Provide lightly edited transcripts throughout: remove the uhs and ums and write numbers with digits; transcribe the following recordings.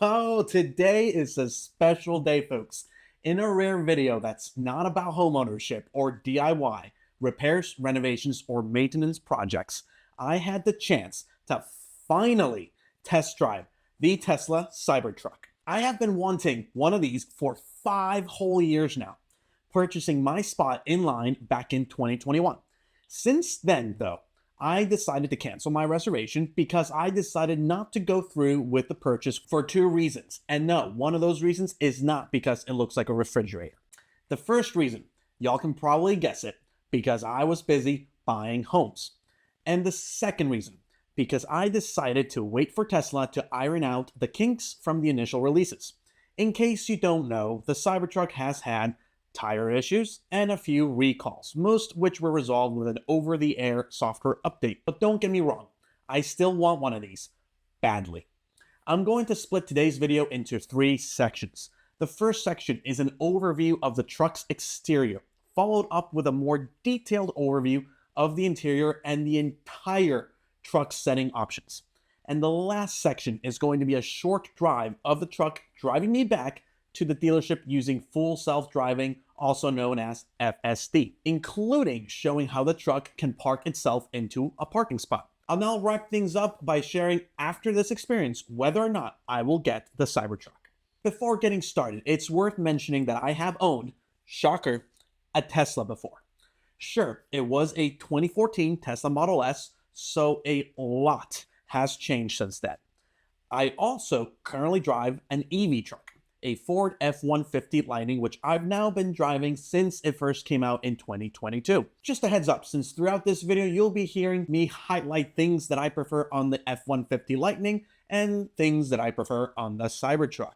Oh, today is a special day, folks. In a rare video that's not about homeownership or DIY, repairs, renovations, or maintenance projects, I had the chance to finally test drive the Tesla Cybertruck. I have been wanting one of these for 5 whole years now, purchasing my spot in line back in 2021. Since then, though, I decided to cancel my reservation because I decided not to go through with the purchase for 2 reasons. And no, one of those reasons is not because it looks like a refrigerator. The first reason, y'all can probably guess it, because I was busy buying homes. And the second reason, because I decided to wait for Tesla to iron out the kinks from the initial releases. In case you don't know, the Cybertruck has had tire issues, and a few recalls, most which were resolved with an over-the-air software update. But don't get me wrong, I still want one of these, badly. I'm going to split today's video into 3 sections. The first section is an overview of the truck's exterior, followed up with a more detailed overview of the interior and the entire truck setting options. And the last section is going to be a short drive of the truck driving me back to the dealership using full self-driving, also known as FSD, including showing how the truck can park itself into a parking spot. I'll now wrap things up by sharing after this experience whether or not I will get the Cybertruck. Before getting started, it's worth mentioning that I have owned, shocker, a Tesla before. Sure, it was a 2014 Tesla Model S, so a lot has changed since then. I also currently drive an EV truck, a Ford F150 Lightning, which I've now been driving since it first came out in 2022. Just a heads up, since throughout this video you'll be hearing me highlight things that I prefer on the F150 Lightning and things that I prefer on the Cybertruck.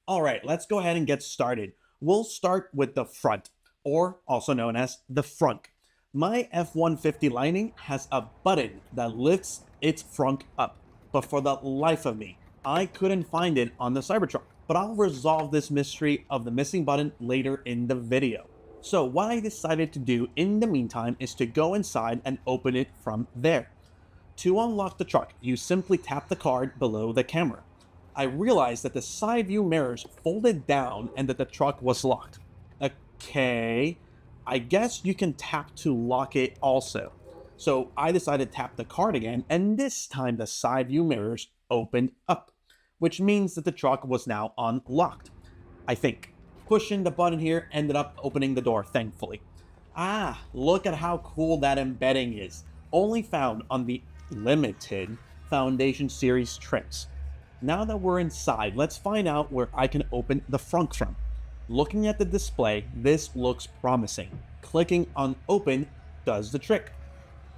Alright, let's go ahead and get started. We'll start with the front, or also known as the frunk. My F150 Lightning has a button that lifts its frunk up, but for the life of me, I couldn't find it on the Cybertruck. But I'll resolve this mystery of the missing button later in the video. So what I decided to do in the meantime is to go inside and open it from there. To unlock the truck, you simply tap the card below the camera. I realized that the side view mirrors folded down and that the truck was locked. Okay, I guess you can tap to lock it also. So I decided to tap the card again, and this time the side view mirrors opened up, which means that the truck was now unlocked. I think. Pushing the button here ended up opening the door, thankfully. Ah, look at how cool that embedding is. Only found on the limited Foundation Series trims. Now that we're inside, let's find out where I can open the frunk from. Looking at the display, this looks promising. Clicking on open does the trick.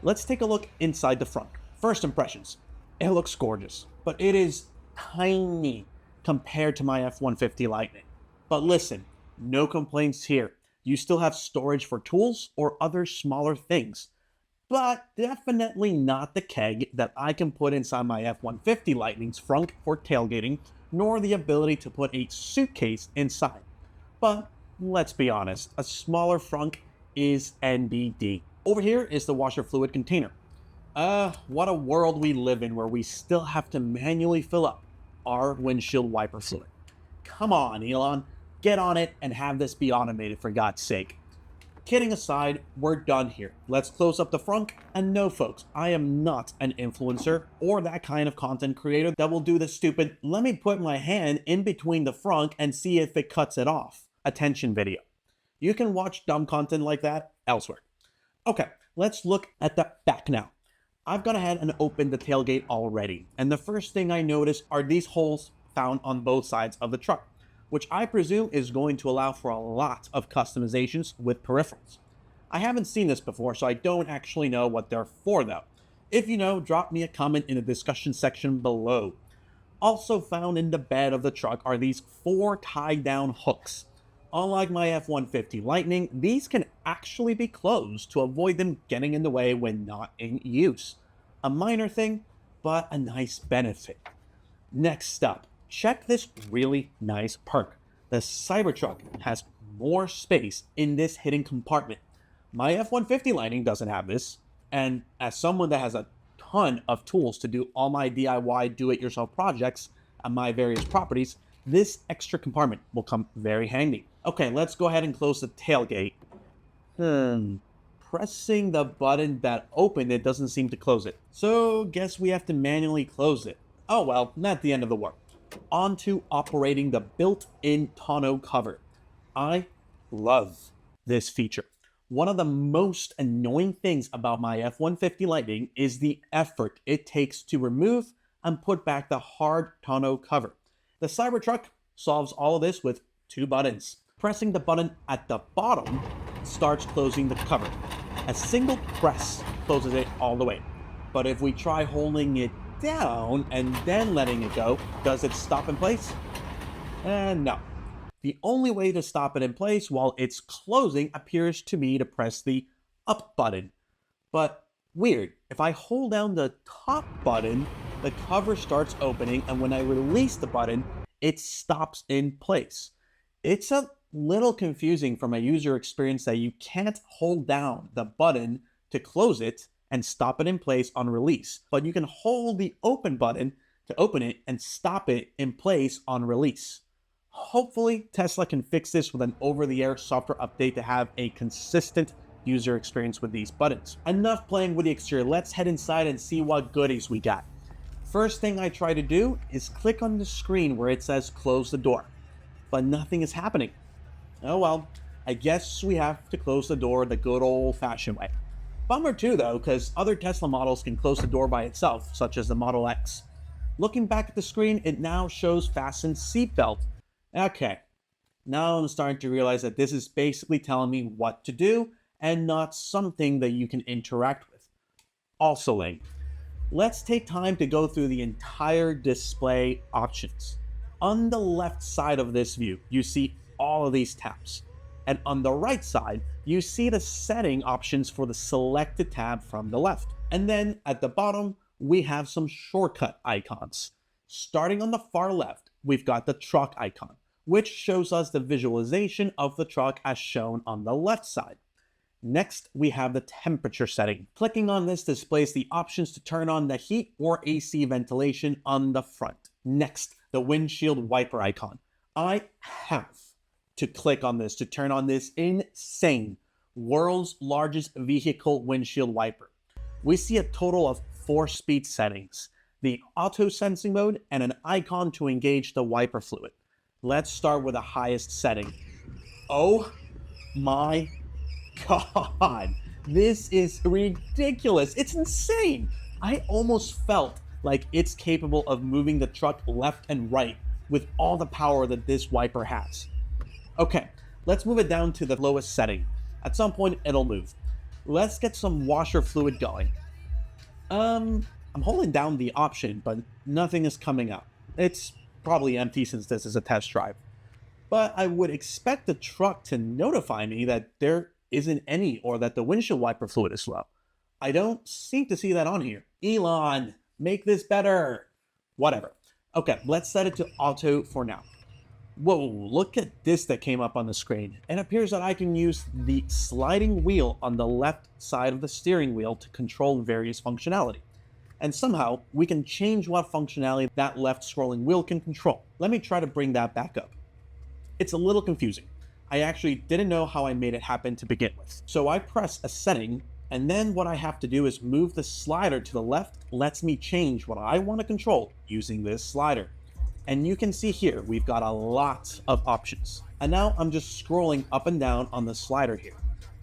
Let's take a look inside the frunk. First impressions. It looks gorgeous, but it is tiny compared to my F150 Lightning. But listen, no complaints here. You still have storage for tools or other smaller things. But definitely not the keg that I can put inside my F150 Lightning's frunk for tailgating, nor the ability to put a suitcase inside. But let's be honest, a smaller frunk is NBD. Over here is the washer fluid container. What a world we live in where we still have to manually fill up our windshield wiper fluid. Come on, Elon, get on it and have this be automated for God's sake. Kidding aside, we're done here. Let's close up the frunk. And no, folks, I am not an influencer or that kind of content creator that will do the stupid, let me put my hand in between the frunk and see if it cuts it off attention video. You can watch dumb content like that elsewhere. Okay, let's look at the back now. I've gone ahead and opened the tailgate already, and the first thing I notice are these holes found on both sides of the truck, which I presume is going to allow for a lot of customizations with peripherals. I haven't seen this before, so I don't actually know what they're for though. If you know, drop me a comment in the discussion section below. Also found in the bed of the truck are these 4 tie-down hooks. Unlike my F150 Lightning, these can actually be closed to avoid them getting in the way when not in use. A minor thing, but a nice benefit. Next up, check this really nice perk. The Cybertruck has more space in this hidden compartment. My F150 Lightning doesn't have this, and as someone that has a ton of tools to do all my DIY do-it-yourself projects, at my various properties, this extra compartment will come very handy. Okay, let's go ahead and close the tailgate. Pressing the button that opened it doesn't seem to close it. So guess we have to manually close it. Oh well, not the end of the world. On to operating the built-in tonneau cover. I love this feature. One of the most annoying things about my F-150 Lightning is the effort it takes to remove and put back the hard tonneau cover. The Cybertruck solves all of this with 2 buttons. Pressing the button at the bottom starts closing the cover. A single press closes it all the way. But if we try holding it down and then letting it go, does it stop in place? No. The only way to stop it in place while it's closing appears to me to press the up button. But weird, if I hold down the top button, the cover starts opening, and when I release the button, it stops in place. It's a little confusing from a user experience that you can't hold down the button to close it and stop it in place on release, but you can hold the open button to open it and stop it in place on release. Hopefully, Tesla can fix this with an over-the-air software update to have a consistent user experience with these buttons. Enough playing with the exterior, let's head inside and see what goodies we got. First thing I try to do is click on the screen where it says close the door, but nothing is happening. Oh well, I guess we have to close the door the good old-fashioned way. Bummer too though, because other Tesla models can close the door by itself, such as the Model X. Looking back at the screen, it now shows fasten seatbelt. Okay, now I'm starting to realize that this is basically telling me what to do and not something that you can interact with. Also lame. Let's take time to go through the entire display options. On the left side of this view, you see all of these tabs. And on the right side, you see the setting options for the selected tab from the left. And then at the bottom, we have some shortcut icons. Starting on the far left, we've got the truck icon, which shows us the visualization of the truck as shown on the left side. Next, we have the temperature setting. Clicking on this displays the options to turn on the heat or AC ventilation on the front. Next, the windshield wiper icon. I have to click on this to turn on this insane world's largest vehicle windshield wiper. We see a total of 4 speed settings, the auto sensing mode, and an icon to engage the wiper fluid. Let's start with the highest setting. Oh my God, this is ridiculous. It's insane. I almost felt like it's capable of moving the truck left and right with all the power that this wiper has. Okay, let's move it down to the lowest setting. At some point, it'll move. Let's get some washer fluid going. I'm holding down the option, but nothing is coming up. It's probably empty since this is a test drive. But I would expect the truck to notify me that there isn't any or that the windshield wiper fluid is low. I don't seem to see that on here. Elon, make this better. Whatever. Okay, let's set it to auto for now. Whoa, look at this that came up on the screen. It appears that I can use the sliding wheel on the left side of the steering wheel to control various functionality. And somehow, we can change what functionality that left scrolling wheel can control. Let me try to bring that back up. It's a little confusing. I actually didn't know how I made it happen to begin with. So I press a setting, and then what I have to do is move the slider to the left, lets me change what I want to control using this slider. And you can see here, we've got a lot of options. And now I'm just scrolling up and down on the slider here.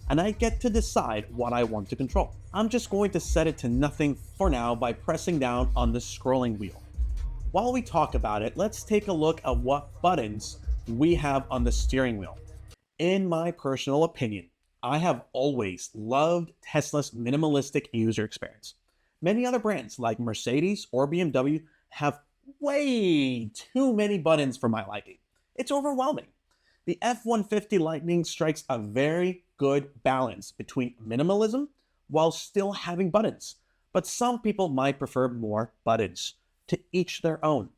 And I get to decide what I want to control. I'm just going to set it to nothing for now by pressing down on the scrolling wheel. While we talk about it, let's take a look at what buttons we have on the steering wheel. In my personal opinion, I have always loved Tesla's minimalistic user experience. Many other brands like Mercedes or BMW have way too many buttons for my liking. It's overwhelming. The F-150 Lightning strikes a very good balance between minimalism while still having buttons, but some people might prefer more buttons. To each their own.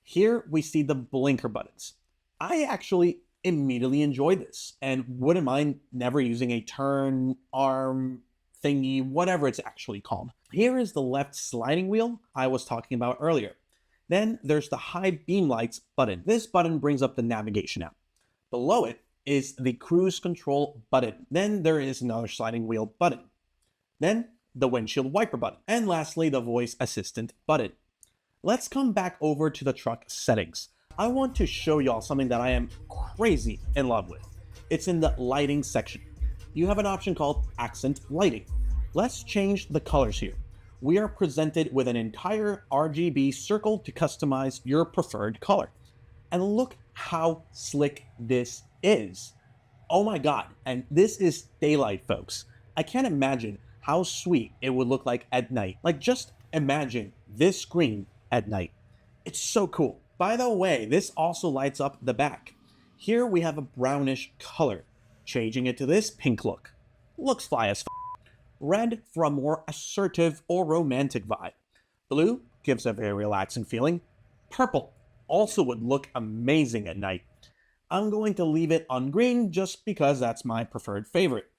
Here we see the blinker buttons. I actually immediately enjoy this and wouldn't mind never using a turn, arm, thingy, whatever it's actually called. Here is the left sliding wheel I was talking about earlier. Then there's the high beam lights button. This button brings up the navigation app. Below it is the cruise control button. Then there is another sliding wheel button. Then the windshield wiper button. And lastly, the voice assistant button. Let's come back over to the truck settings. I want to show y'all something that I am crazy in love with. It's in the lighting section. You have an option called accent lighting. Let's change the colors here. We are presented with an entire RGB circle to customize your preferred color. And look how slick this is. Oh my God, and this is daylight, folks. I can't imagine how sweet it would look like at night. Like, just imagine this screen at night. It's so cool. By the way, this also lights up the back. Here we have a brownish color. Changing it to this pink look. Looks fly as f. Red for a more assertive or romantic vibe. Blue gives a very relaxing feeling. Purple also would look amazing at night. I'm going to leave it on green just because that's my preferred favorite.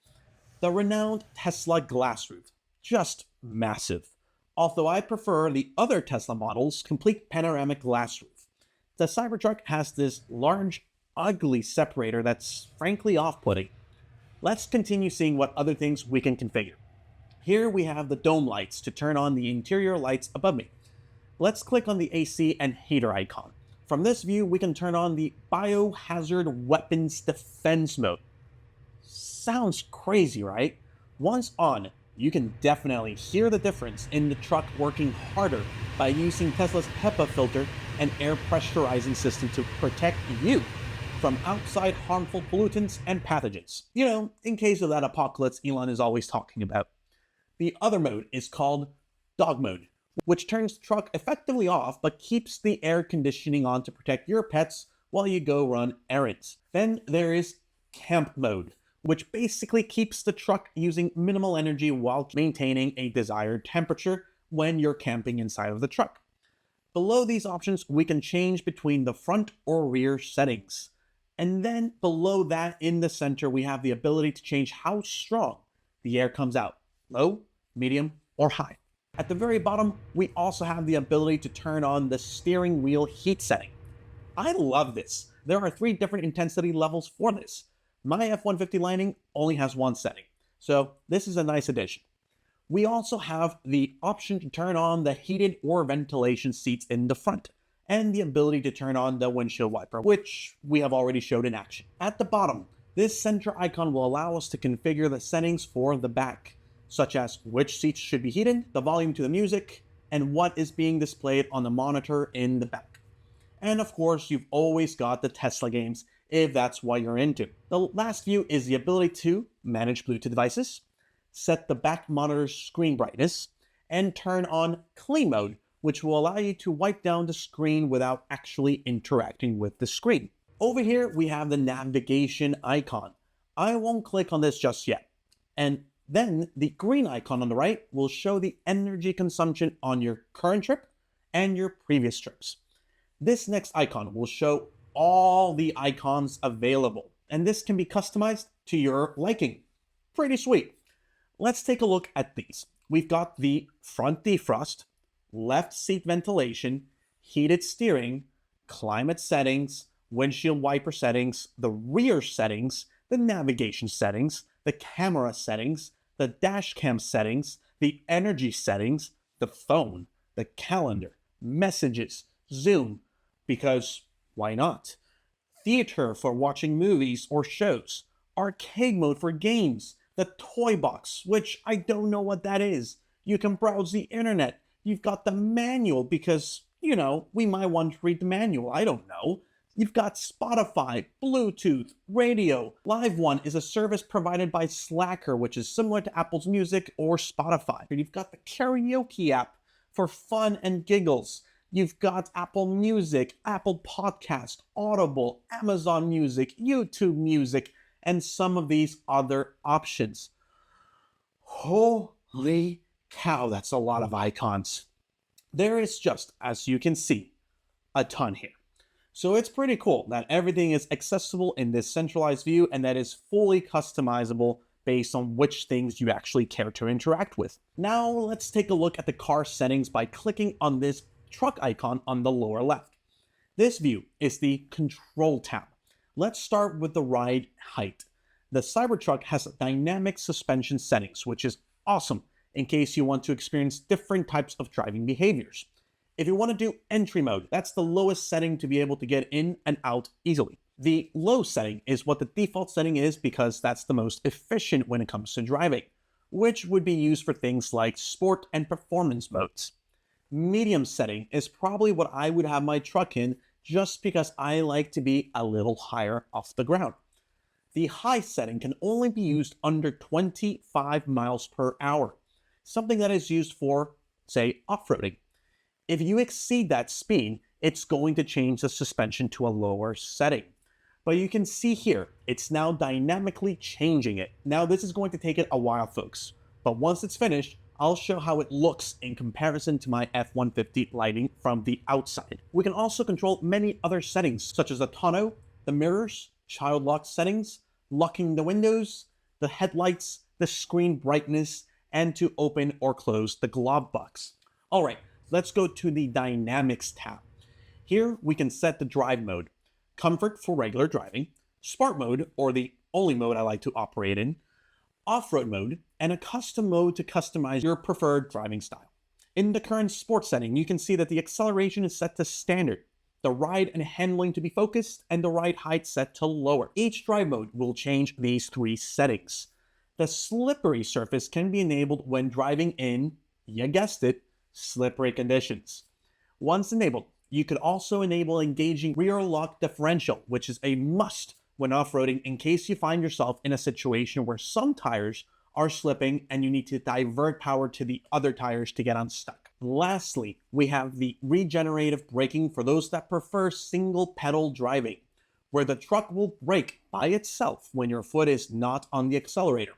The renowned Tesla glass roof. Just massive. Although I prefer the other Tesla models' complete panoramic glass roof. The Cybertruck has this large, ugly separator that's frankly off-putting. Let's continue seeing what other things we can configure. Here we have the dome lights to turn on the interior lights above me. Let's click on the AC and heater icon. From this view, we can turn on the biohazard weapons defense mode. Sounds crazy, right? Once on, you can definitely hear the difference in the truck working harder by using Tesla's HEPA filter and air pressurizing system to protect you from outside harmful pollutants and pathogens. You know, in case of that apocalypse Elon is always talking about. The other mode is called dog mode, which turns the truck effectively off but keeps the air conditioning on to protect your pets while you go run errands. Then there is camp mode, which basically keeps the truck using minimal energy while maintaining a desired temperature when you're camping inside of the truck. Below these options, we can change between the front or rear settings. And then below that, in the center, we have the ability to change how strong the air comes out. Low, medium, or high. At the very bottom, we also have the ability to turn on the steering wheel heat setting. I love this. There are 3 different intensity levels for this. My F150 Lightning only has 1 setting, so this is a nice addition. We also have the option to turn on the heated or ventilation seats in the front, and the ability to turn on the windshield wiper, which we have already showed in action. At the bottom, this center icon will allow us to configure the settings for the back, such as which seats should be heated, the volume to the music, and what is being displayed on the monitor in the back. And of course, you've always got the Tesla games, if that's what you're into. The last view is the ability to manage Bluetooth devices, set the back monitor's screen brightness, and turn on clean mode, which will allow you to wipe down the screen without actually interacting with the screen. Over here, we have the navigation icon. I won't click on this just yet. And then the green icon on the right will show the energy consumption on your current trip and your previous trips. This next icon will show all the icons available, and this can be customized to your liking. Pretty sweet. Let's take a look at these. We've got the front defrost, left seat ventilation, heated steering, climate settings, windshield wiper settings, the rear settings, the navigation settings, the camera settings, the dash cam settings, the energy settings, the phone, the calendar, messages, Zoom, because why not? Theater for watching movies or shows, arcade mode for games, the toy box, which I don't know what that is. You can browse the internet. You've got the manual because, you know, we might want to read the manual. I don't know. You've got Spotify, Bluetooth, radio. Live One is a service provided by Slacker, which is similar to Apple's Music or Spotify. You've got the karaoke app for fun and giggles. You've got Apple Music, Apple Podcast, Audible, Amazon Music, YouTube Music, and some of these other options. Holy cow, that's a lot of icons. There is just, as you can see, a ton here. So it's pretty cool that everything is accessible in this centralized view and that is fully customizable based on which things you actually care to interact with. Now let's take a look at the car settings by clicking on this truck icon on the lower left. This view is the Control tab. Let's start with the ride height. The Cybertruck has dynamic suspension settings, which is awesome in case you want to experience different types of driving behaviors. If you want to do entry mode, that's the lowest setting to be able to get in and out easily. The low setting is what the default setting is because that's the most efficient when it comes to driving, which would be used for things like sport and performance modes. Medium setting is probably what I would have my truck in just because I like to be a little higher off the ground. The high setting can only be used under 25 miles per hour, something that is used for, say, off-roading. If you exceed that speed, it's going to change the suspension to a lower setting. But you can see here, it's now dynamically changing it. Now this is going to take it a while, folks, but once it's finished, I'll show how it looks in comparison to my F150 Lightning from the outside. We can also control many other settings, such as the tonneau, the mirrors, child lock settings, locking the windows, the headlights, the screen brightness, and to open or close the glove box. All right, let's go to the Dynamics tab. Here we can set the drive mode, comfort for regular driving, sport mode, or the only mode I like to operate in, off-road mode, and a custom mode to customize your preferred driving style. In the current sport setting, you can see that the acceleration is set to standard, the ride and handling to be focused, and the ride height set to lower. Each drive mode will change these three settings. The slippery surface can be enabled when driving in, you guessed it, slippery conditions. Once enabled, you could also enable engaging rear lock differential, which is a must when off-roading in case you find yourself in a situation where some tires are slipping and you need to divert power to the other tires to get unstuck. Lastly, we have the regenerative braking for those that prefer single pedal driving, where the truck will brake by itself when your foot is not on the accelerator,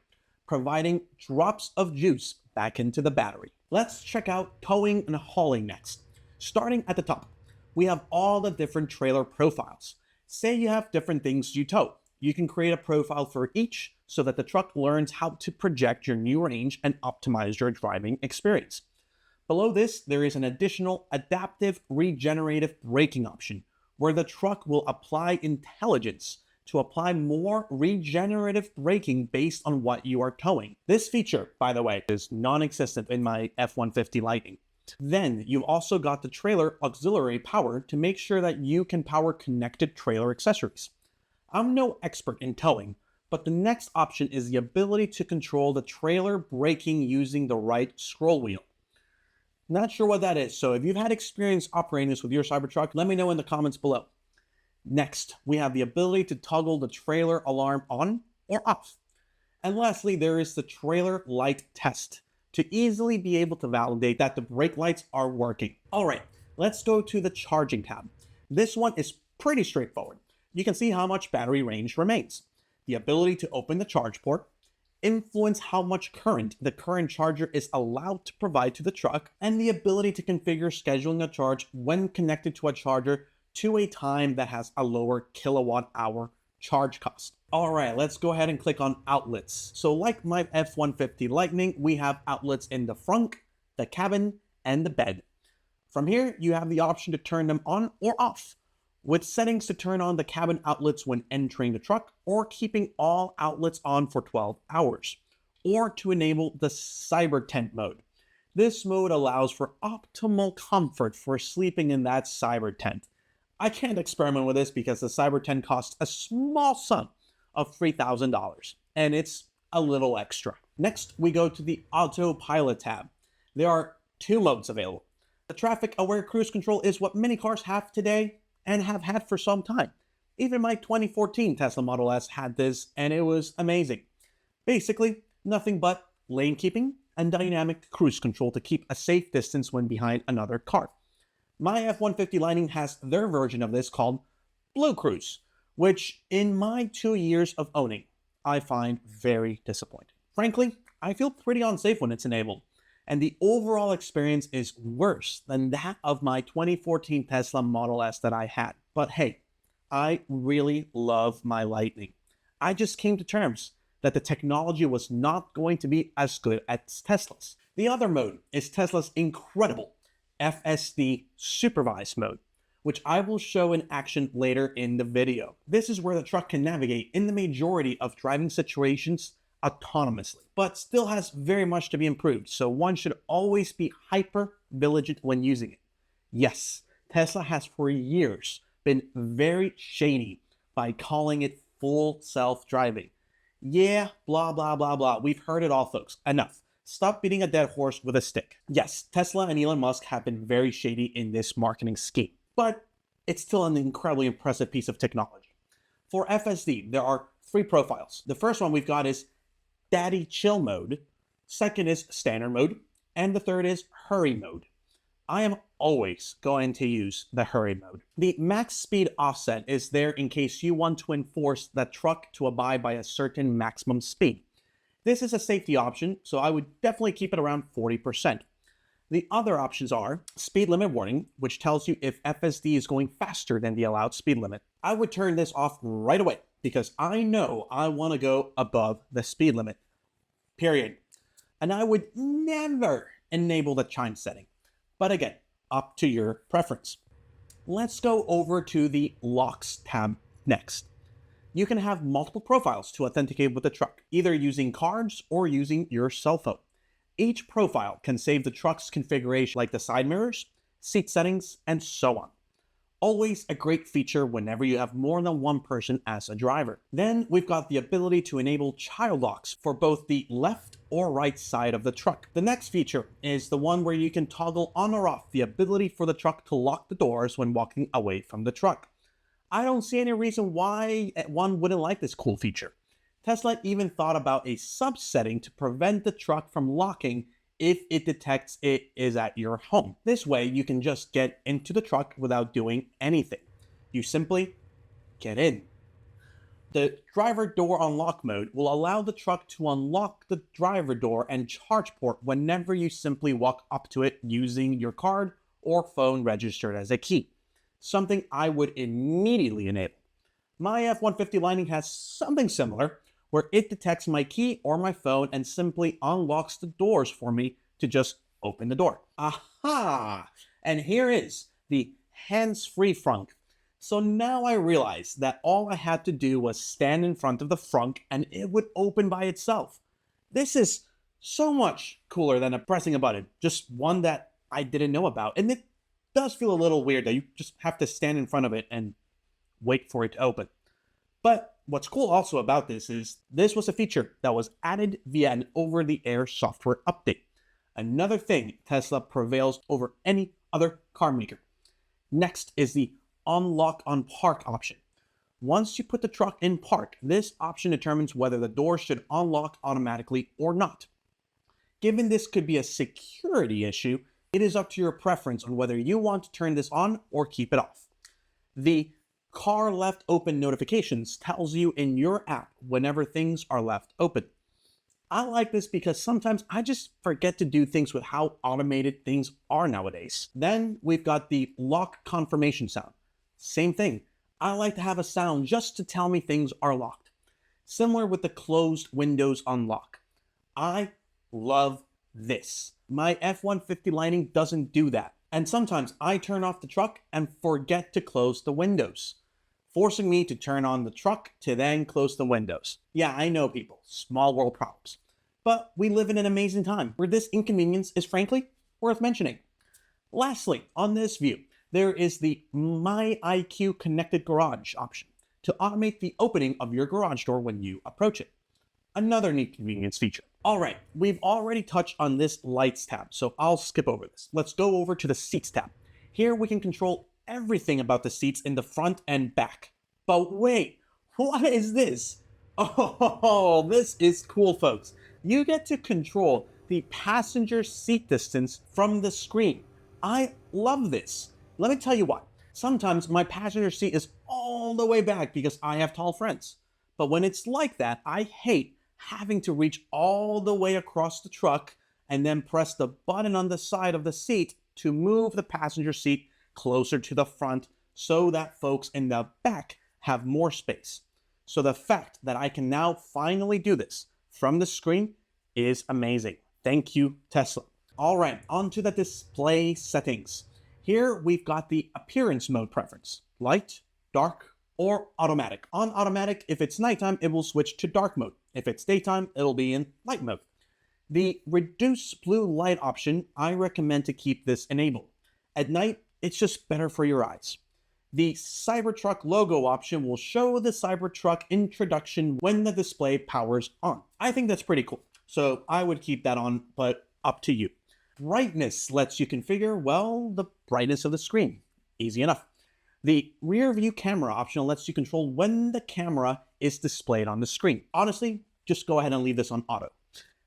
providing drops of juice back into the battery. Let's check out towing and hauling next. Starting at the top, we have all the different trailer profiles. Say you have different things you tow. You can create a profile for each so that the truck learns how to project your new range and optimize your driving experience. Below this, there is an additional adaptive regenerative braking option, where the truck will apply intelligence to apply more regenerative braking based on what you are towing. This feature, by the way, is non-existent in my F150 Lightning. Then you've also got the trailer auxiliary power to make sure that you can power connected trailer accessories. I'm no expert in towing, but the next option is the ability to control the trailer braking using the right scroll wheel. Not sure what that is, so if you've had experience operating this with your Cybertruck, let me know in the comments below. Next, we have the ability to toggle the trailer alarm on or off. And lastly, there is the trailer light test to easily be able to validate that the brake lights are working. All right, let's go to the charging tab. This one is pretty straightforward. You can see how much battery range remains, the ability to open the charge port, influence how much current the current charger is allowed to provide to the truck, and the ability to configure scheduling a charge when connected to a charger to a time that has a lower kilowatt hour charge cost. All right, let's go ahead and click on outlets. So like my F150 Lightning, we have outlets in the frunk, the cabin, and the bed. From here, you have the option to turn them on or off, with settings to turn on the cabin outlets when entering the truck, or keeping all outlets on for 12 hours, or to enable the cyber tent mode. This mode allows for optimal comfort for sleeping in that cyber tent. I can't experiment with this because the cyber tent costs a small sum of $3,000, and it's a little extra. Next, we go to the autopilot tab. There are two modes available. The traffic-aware cruise control is what many cars have today and have had for some time. Even my 2014 Tesla Model S had this, and it was amazing. Basically, nothing but lane keeping and dynamic cruise control to keep a safe distance when behind another car. My F150 Lightning has their version of this called Blue Cruise, which in my 2 years of owning, I find very disappointing. Frankly, I feel pretty unsafe when it's enabled, and the overall experience is worse than that of my 2014 Tesla Model S that I had. But hey, I really love my Lightning. I just came to terms that the technology was not going to be as good as Tesla's. The other mode is Tesla's incredible FSD supervised mode, which I will show in action later in the video. This is where the truck can navigate in the majority of driving situations autonomously, but still has very much to be improved, so one should always be hyper vigilant when using it. Yes, Tesla has for years been very shady by calling it full self-driving. Yeah, blah, blah, blah, blah. We've heard it all, folks. Enough. Stop beating a dead horse with a stick. Yes, Tesla and Elon Musk have been very shady in this marketing scheme, but it's still an incredibly impressive piece of technology. For FSD, there are 3 profiles. The first one we've got is Daddy Chill mode, second is Standard mode, and the third is Hurry mode. I am always going to use the Hurry mode. The max speed offset is there in case you want to enforce the truck to abide by a certain maximum speed. This is a safety option, so I would definitely keep it around 40%. The other options are speed limit warning, which tells you if FSD is going faster than the allowed speed limit. I would turn this off right away because I know I want to go above the speed limit, period. And I would never enable the chime setting. But again, up to your preference. Let's go over to the Locks tab next. You can have multiple profiles to authenticate with the truck, either using cards or using your cell phone. Each profile can save the truck's configuration like the side mirrors, seat settings, and so on. Always a great feature whenever you have more than one person as a driver. Then we've got the ability to enable child locks for both the left or right side of the truck. The next feature is the one where you can toggle on or off the ability for the truck to lock the doors when walking away from the truck. I don't see any reason why one wouldn't like this cool feature. Tesla even thought about a subsetting to prevent the truck from locking if it detects it is at your home. This way, you can just get into the truck without doing anything. You simply get in. The driver door unlock mode will allow the truck to unlock the driver door and charge port whenever you simply walk up to it using your card or phone registered as a key. Something I would immediately enable. My F-150 Lightning has something similar, where it detects my key or my phone and simply unlocks the doors for me to just open the door. Aha! And here is the hands-free Frunk. So now I realize that all I had to do was stand in front of the Frunk and it would open by itself. This is so much cooler than pressing a button, just one that I didn't know about. And it does feel a little weird that you just have to stand in front of it and wait for it to open. But what's cool also about this is this was a feature that was added via an over-the-air software update. Another thing Tesla prevails over any other car maker. Next is the unlock on park option. Once you put the truck in park, this option determines whether the door should unlock automatically or not. Given this could be a security issue, it is up to your preference on whether you want to turn this on or keep it off. The car left open notifications tells you in your app whenever things are left open. I like this because sometimes I just forget to do things with how automated things are nowadays. Then we've got the lock confirmation sound. Same thing. I like to have a sound just to tell me things are locked. Similar with the closed windows unlock. I love this. My F-150 Lightning doesn't do that. And sometimes I turn off the truck and forget to close the windows, forcing me to turn on the truck to then close the windows. Yeah, I know, people, small world problems. But we live in an amazing time where this inconvenience is frankly worth mentioning. Lastly, on this view, there is the My IQ Connected Garage option to automate the opening of your garage door when you approach it. Another neat convenience feature. All right, we've already touched on this lights tab, so I'll skip over this. Let's go over to the seats tab. Here we can control everything about the seats in the front and back. But wait, what is this? Oh, this is cool, folks. You get to control the passenger seat distance from the screen. I love this. Let me tell you what. Sometimes my passenger seat is all the way back because I have tall friends. But when it's like that, I hate having to reach all the way across the truck and then press the button on the side of the seat to move the passenger seat closer to the front so that folks in the back have more space. So the fact that I can now finally do this from the screen is amazing. Thank you, Tesla. All right, onto the display settings. Here we've got the appearance mode preference: light, dark, or automatic. On automatic, if it's nighttime, it will switch to dark mode. If it's daytime, it'll be in light mode. The reduce blue light option, I recommend to keep this enabled. At night, it's just better for your eyes. The Cybertruck logo option will show the Cybertruck introduction when the display powers on. I think that's pretty cool, so I would keep that on, but up to you. Brightness lets you configure, well, the brightness of the screen. Easy enough. The rear view camera option lets you control when the camera is displayed on the screen. Honestly, just go ahead and leave this on auto.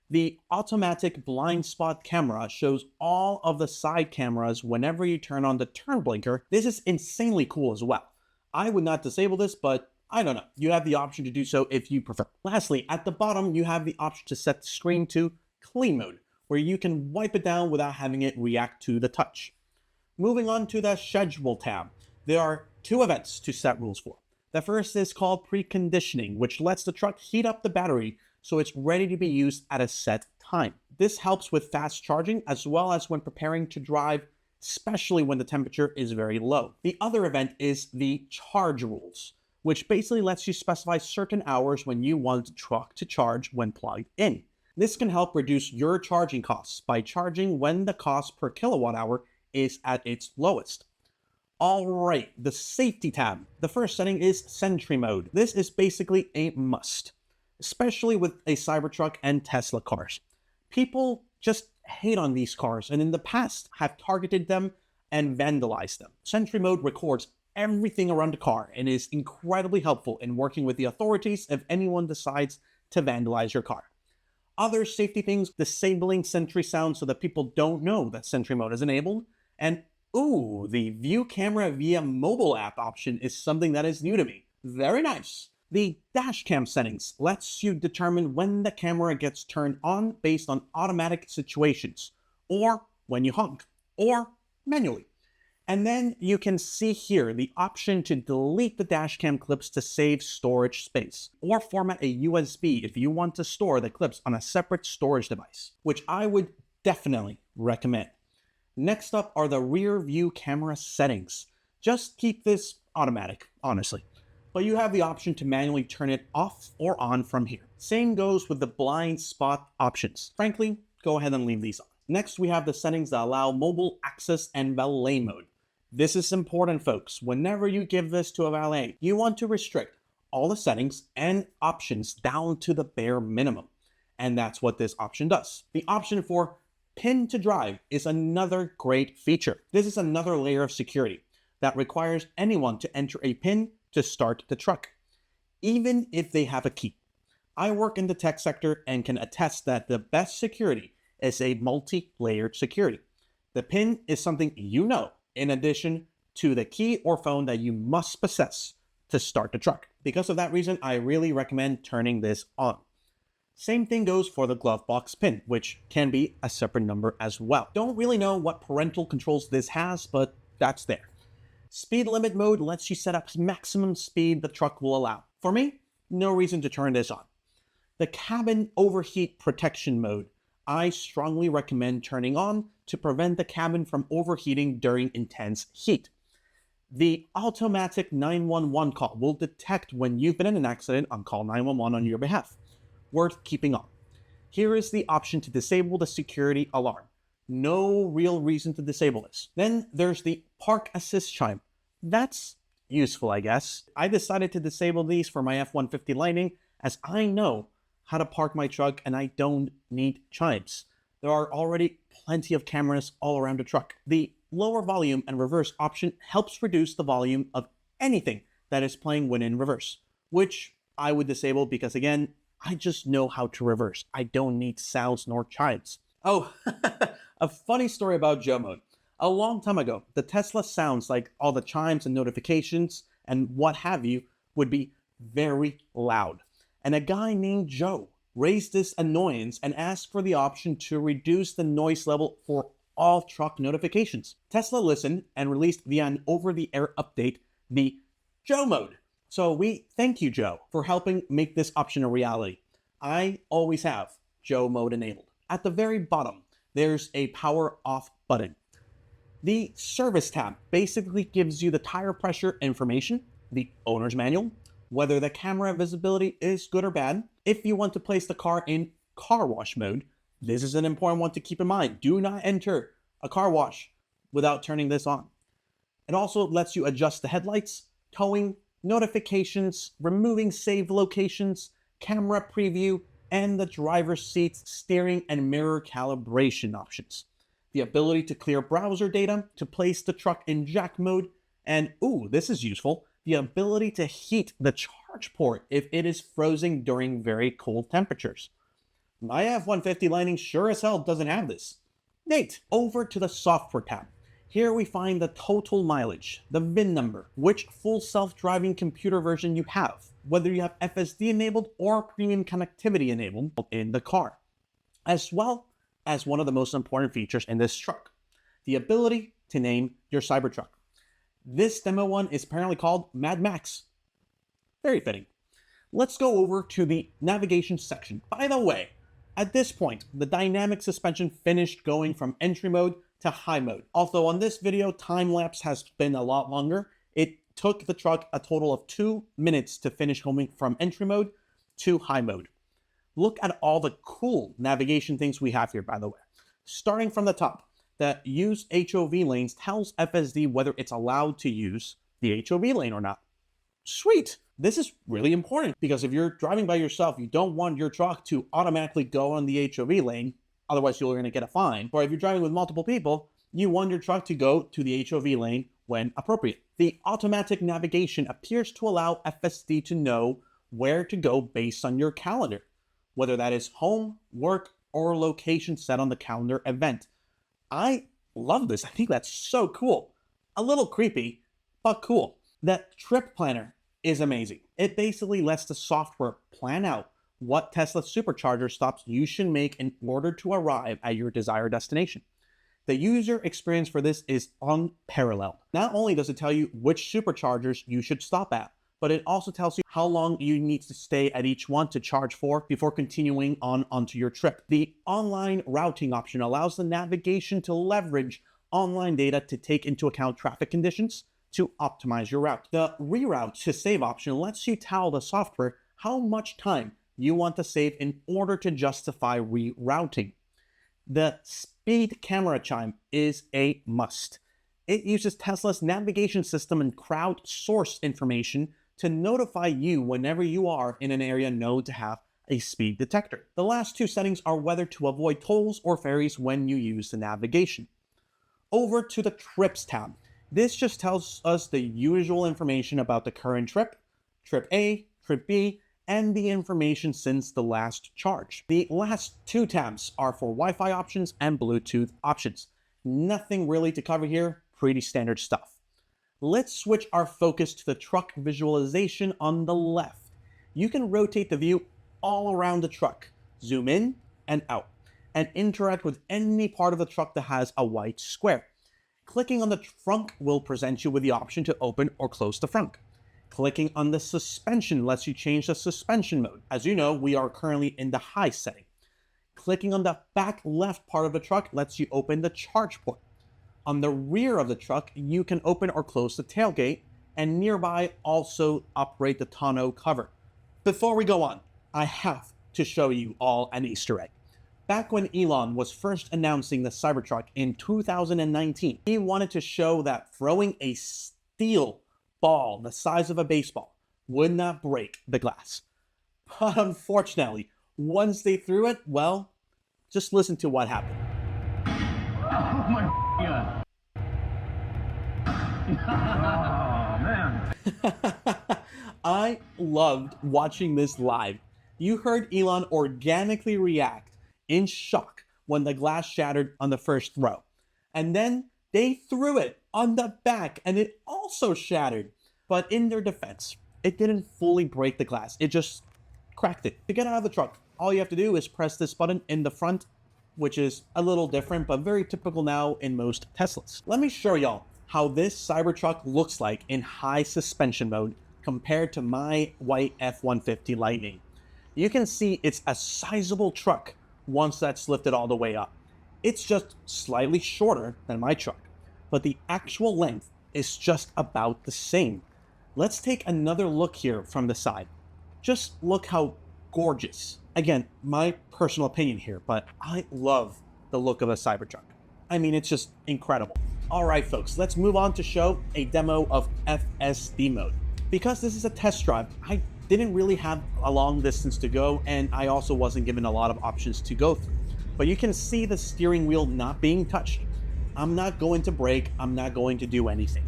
The automatic blind spot camera shows all of the side cameras whenever you turn on the turn blinker. This is insanely cool as well. I would not disable this, but I don't know. You have the option to do so if you prefer. Lastly, at the bottom, you have the option to set the screen to clean mode, where you can wipe it down without having it react to the touch. Moving on to the schedule tab, there are 2 events to set rules for. The first is called preconditioning, which lets the truck heat up the battery so it's ready to be used at a set time. This helps with fast charging as well as when preparing to drive, especially when the temperature is very low. The other event is the charge rules, which basically lets you specify certain hours when you want the truck to charge when plugged in. This can help reduce your charging costs by charging when the cost per kilowatt hour is at its lowest. Alright, the safety tab. The first setting is Sentry mode. This is basically a must, especially with a Cybertruck and Tesla cars. People just hate on these cars and in the past have targeted them and vandalized them. Sentry mode records everything around the car and is incredibly helpful in working with the authorities if anyone decides to vandalize your car. Other safety things: disabling Sentry sound so that people don't know that Sentry mode is enabled, and the view camera via mobile app option is something that is new to me. Very nice. The dash cam settings lets you determine when the camera gets turned on based on automatic situations, or when you honk, or manually. And then you can see here the option to delete the dash cam clips to save storage space, or format a USB if you want to store the clips on a separate storage device, which I would definitely recommend. Next up are the rear view camera settings. Just keep this automatic, honestly, but you have the option to manually turn it off or on from here. Same goes with the blind spot options. Frankly, go ahead and leave these on. Next, we have the settings that allow mobile access and valet mode. This is important, folks. Whenever you give this to a valet, you want to restrict all the settings and options down to the bare minimum. And that's what this option does. The option for pin to drive is another great feature. This is another layer of security that requires anyone to enter a pin to start the truck, even if they have a key. I work in the tech sector and can attest that the best security is a multi-layered security. The pin is something you know, in addition to the key or phone that you must possess to start the truck. Because of that reason, I really recommend turning this on. Same thing goes for the glove box pin, which can be a separate number as well. Don't really know what parental controls this has, but that's there. Speed limit mode lets you set up maximum speed the truck will allow. For me, no reason to turn this on. The cabin overheat protection mode, I strongly recommend turning on to prevent the cabin from overheating during intense heat. The automatic 911 call will detect when you've been in an accident and call 911 on your behalf. Worth keeping on. Here is the option to disable the security alarm. No real reason to disable this. Then there's the park assist chime. That's useful, I guess. I decided to disable these for my F150 Lightning as I know how to park my truck and I don't need chimes. There are already plenty of cameras all around the truck. The lower volume and reverse option helps reduce the volume of anything that is playing when in reverse, which I would disable because, again, I just know how to reverse. I don't need sounds nor chimes. Oh, a funny story about Joe mode. A long time ago, the Tesla sounds, like all the chimes and notifications and what have you, would be very loud. And a guy named Joe raised this annoyance and asked for the option to reduce the noise level for all truck notifications. Tesla listened and released via an over-the-air update the Joe mode. So we thank you, Joe, for helping make this option a reality. I always have Joe mode enabled. At the very bottom, there's a power off button. The service tab basically gives you the tire pressure information, the owner's manual, whether the camera visibility is good or bad. If you want to place the car in car wash mode, this is an important one to keep in mind. Do not enter a car wash without turning this on. It also lets you adjust the headlights, towing, notifications, removing saved locations, camera preview, and the driver's seat's steering and mirror calibration options. The ability to clear browser data, to place the truck in jack mode, and ooh, this is useful, the ability to heat the charge port if it is frozen during very cold temperatures. My F150 Lightning sure as hell doesn't have this. Neat. Over to the software tab. Here we find the total mileage, the VIN number, which full self-driving computer version you have, whether you have FSD enabled or premium connectivity enabled in the car, as well as one of the most important features in this truck, the ability to name your Cybertruck. This demo one is apparently called Mad Max. Very fitting. Let's go over to the navigation section. By the way, at this point, the dynamic suspension finished going from entry mode to high mode. Although on this video, time lapse has been a lot longer. It took the truck a total of 2 minutes to finish going from entry mode to high mode. Look at all the cool navigation things we have here, by the way. Starting from the top, the use HOV lanes tells FSD whether it's allowed to use the HOV lane or not. Sweet. This is really important because if you're driving by yourself, you don't want your truck to automatically go on the HOV lane, otherwise you're going to get a fine. Or if you're driving with multiple people, you want your truck to go to the HOV lane when appropriate. The automatic navigation appears to allow FSD to know where to go based on your calendar, whether that is home, work, or location set on the calendar event. I love this. I think that's so cool. A little creepy, but cool. That trip planner is amazing. It basically lets the software plan out what Tesla supercharger stops you should make in order to arrive at your desired destination. The user experience for this is unparalleled. Not only does it tell you which superchargers you should stop at, but it also tells you how long you need to stay at each one to charge for before continuing onto your trip. The online routing option allows the navigation to leverage online data to take into account traffic conditions to optimize your route. The reroute to save option lets you tell the software how much time you want to save in order to justify rerouting. The speed camera chime is a must. It uses Tesla's navigation system and crowdsourced information to notify you whenever you are in an area known to have a speed detector. The last two settings are whether to avoid tolls or ferries when you use the navigation. Over to the Trips tab. This just tells us the usual information about the current trip, trip A, trip B, and the information since the last charge. The last two tabs are for Wi-Fi options and Bluetooth options. Nothing really to cover here, pretty standard stuff. Let's switch our focus to the truck visualization on the left. You can rotate the view all around the truck, zoom in and out, and interact with any part of the truck that has a white square. Clicking on the frunk will present you with the option to open or close the frunk. Clicking on the suspension lets you change the suspension mode. As you know, we are currently in the high setting. Clicking on the back left part of the truck lets you open the charge port. On the rear of the truck, you can open or close the tailgate, and nearby also operate the tonneau cover. Before we go on, I have to show you all an Easter egg. Back when Elon was first announcing the Cybertruck in 2019, he wanted to show that throwing a steel ball the size of a baseball would not break the glass. But unfortunately, once they threw it, well, just listen to what happened. Oh my God. Oh man. I loved watching this live. You heard Elon organically react in shock when the glass shattered on the first throw. And then they threw it on the back and it also shattered. But in their defense, it didn't fully break the glass. It just cracked it. To get out of the truck, all you have to do is press this button in the front, which is a little different, but very typical now in most Teslas. Let me show y'all how this Cybertruck looks like in high suspension mode compared to my white F150 Lightning. You can see it's a sizable truck once that's lifted all the way up. It's just slightly shorter than my truck, but the actual length is just about the same. Let's take another look here from the side. Just look how gorgeous. Again, my personal opinion here, but I love the look of a Cybertruck. I mean, it's just incredible. All right, folks, let's move on to show a demo of FSD mode. Because this is a test drive, I didn't really have a long distance to go, and I also wasn't given a lot of options to go through. But you can see the steering wheel not being touched. I'm not going to brake, I'm not going to do anything.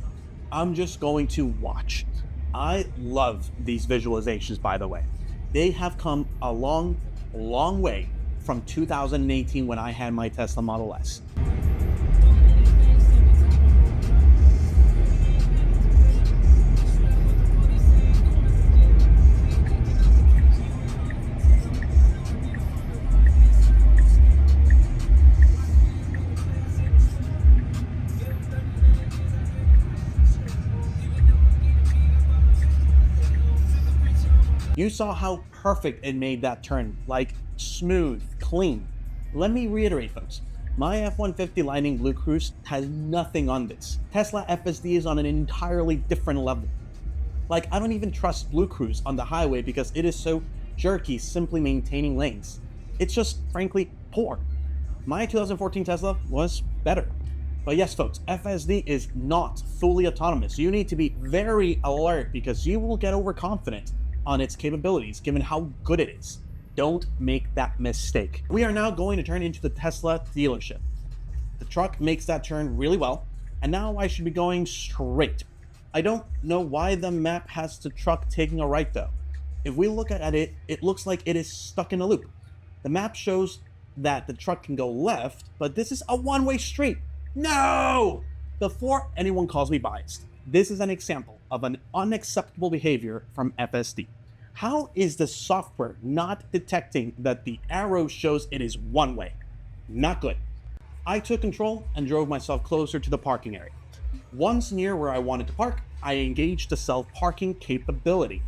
I'm just going to watch. I love these visualizations, by the way. They have come a long, long way from 2018 when I had my Tesla Model S. You saw how perfect it made that turn, like smooth, clean. Let me reiterate, folks, my F-150 Lightning Blue Cruise has nothing on this. Tesla FSD is on an entirely different level. Like, I don't even trust Blue Cruise on the highway because it is so jerky simply maintaining lanes. It's just, frankly, poor. My 2014 Tesla was better. But yes, folks, FSD is not fully autonomous. You need to be very alert because you will get overconfident on its capabilities, given how good it is. Don't make that mistake. We are now going to turn into the Tesla dealership. The truck makes that turn really well, and now I should be going straight. I don't know why the map has the truck taking a right though. If we look at it, it looks like it is stuck in a loop. The map shows that the truck can go left, but this is a one-way street. No! Before anyone calls me biased, this is an example of an unacceptable behavior from FSD. How is the software not detecting that the arrow shows it is one way? Not good. I took control and drove myself closer to the parking area. Once near where I wanted to park, I engaged the self-parking capability.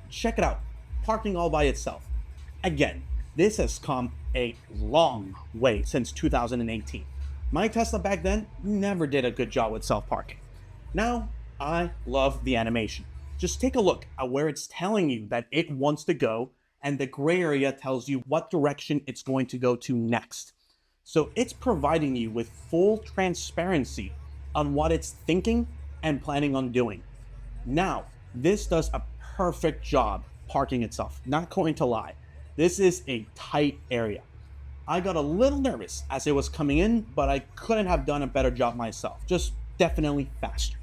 Check it out, parking all by itself. Again, this has come a long way since 2018. My Tesla back then never did a good job with self-parking. Now, I love the animation. Just take a look at where it's telling you that it wants to go, and the gray area tells you what direction it's going to go to next. So it's providing you with full transparency on what it's thinking and planning on doing. Now, this does a perfect job parking itself, not going to lie. This is a tight area. I got a little nervous as it was coming in, but I couldn't have done a better job myself, just definitely faster.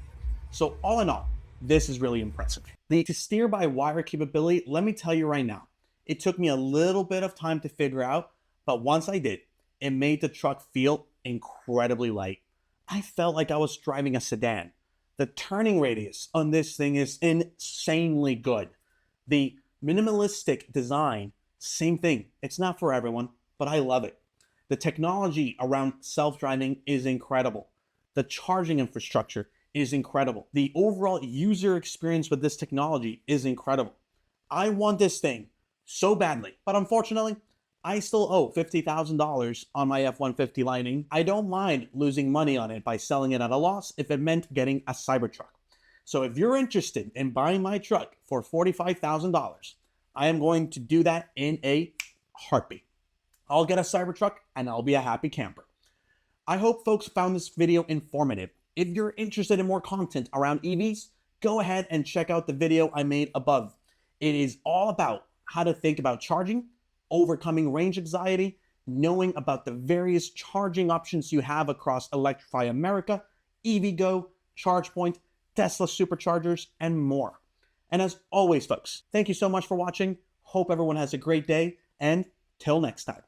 So all in all, this is really impressive. The steer-by-wire capability, let me tell you right now, it took me a little bit of time to figure out, but once I did, it made the truck feel incredibly light. I felt like I was driving a sedan. The turning radius on this thing is insanely good. The minimalistic design, same thing. It's not for everyone, but I love it. The technology around self-driving is incredible. The charging infrastructure is incredible. The overall user experience with this technology is incredible. I want this thing so badly, but unfortunately, I still owe $50,000 on my F-150 Lightning. I don't mind losing money on it by selling it at a loss if it meant getting a Cybertruck. So if you're interested in buying my truck for $45,000, I am going to do that in a heartbeat. I'll get a Cybertruck and I'll be a happy camper. I hope folks found this video informative. If you're interested in more content around EVs, go ahead and check out the video I made above. It is all about how to think about charging, overcoming range anxiety, knowing about the various charging options you have across Electrify America, EVgo, ChargePoint, Tesla superchargers, and more. And as always, folks, thank you so much for watching. Hope everyone has a great day, and till next time.